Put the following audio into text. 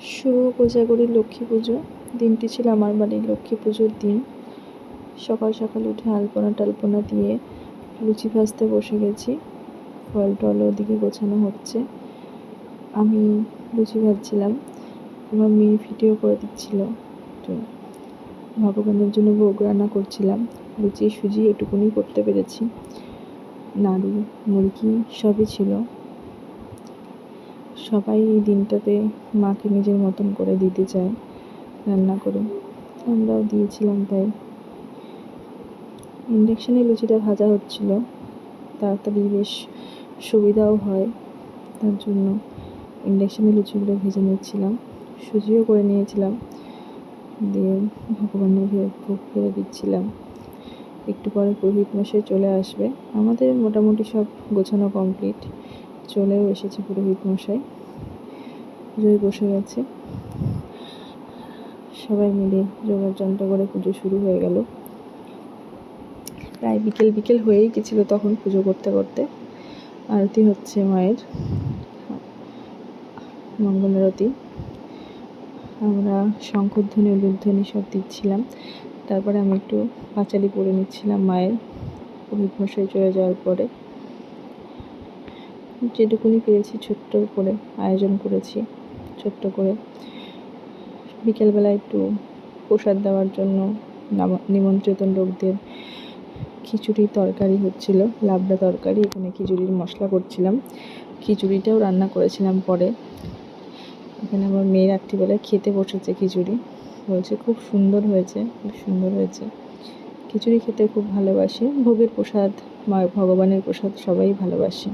শুভ কোজাগরী লক্ষ্মী পুজো। দিনটি ছিল আমার বাড়ির লক্ষ্মী পুজোর দিন। সকাল সকাল উঠে আলপনা টালপনা দিয়ে লুচি ভাজতে বসে গেছি। ফল টল ওদিকে গোছানো হচ্ছে, আমি লুচি ভাজছিলাম। আমার মেয়ে ভিডিও করে দিচ্ছিল। তো ভগবানের জন্য ভোগ রান্না করছিলাম। লুচি সুজি এটুকুনি করতে পেরেছি, নাড়ু মুরগি সবই ছিল। সবাই এই দিনটাতে মাকে নিজের মতন করে দিতে চায় রান্না করে, আমরাও দিয়েছিলাম। তাই ইন্ডাকশানে লুচিটা ভাজা হচ্ছিল, তাড়াতাড়ি বেশ সুবিধাও হয়, তার জন্য ইন্ডাকশানে লুচিগুলো ভেজে নিচ্ছিলাম। সুজিও করে নিয়েছিলাম, দিয়ে ভগবানের ভোগ করে দিচ্ছিলাম। একটু পরে পুরোহিত মশাই চলে আসবে। আমাদের মোটামুটি সব গোছানো কমপ্লিট, চলেও এসেছে পুরোহিত মশাই, পুজোয় বসে গেছে। সবাই মিলে জোগাড় যন্ত্র করে পুজো শুরু হয়ে গেল। প্রায় বিকেল হয়েই গেছিলো তখন পুজো করতে করতে। আরতি হচ্ছে মায়ের, মঙ্গল আরতি। আমরা শঙ্খধ্বনি উলুধ্বনি সব দিচ্ছিলাম। তারপরে আমি একটু পাঁচালি পরে নিচ্ছিলাম মায়ের, পুরোহিত মশাই চলে যাওয়ার পরে। যেটুকুনি পেরেছি ছোট্ট করে আয়োজন করেছি, ছোট্ট করে। বিকেলবেলা একটু প্রসাদ দেওয়ার জন্য নিমন্ত্রিত লোকদের খিচুড়ি তরকারি হচ্ছিল, লাবড়া তরকারি। এখানে খিচুড়ির মশলা করছিলাম, খিচুড়িটাও রান্না করেছিলাম পরে। এখানে আমার মেয়ে রাত্রিবেলায় খেতে বসেছে খিচুড়ি, বলছে খুব সুন্দর হয়েছে, খুব সুন্দর হয়েছে। খিচুড়ি খেতে খুব ভালোবাসে। ভোগের প্রসাদ, ভগবানের প্রসাদ সবাই ভালোবাসে।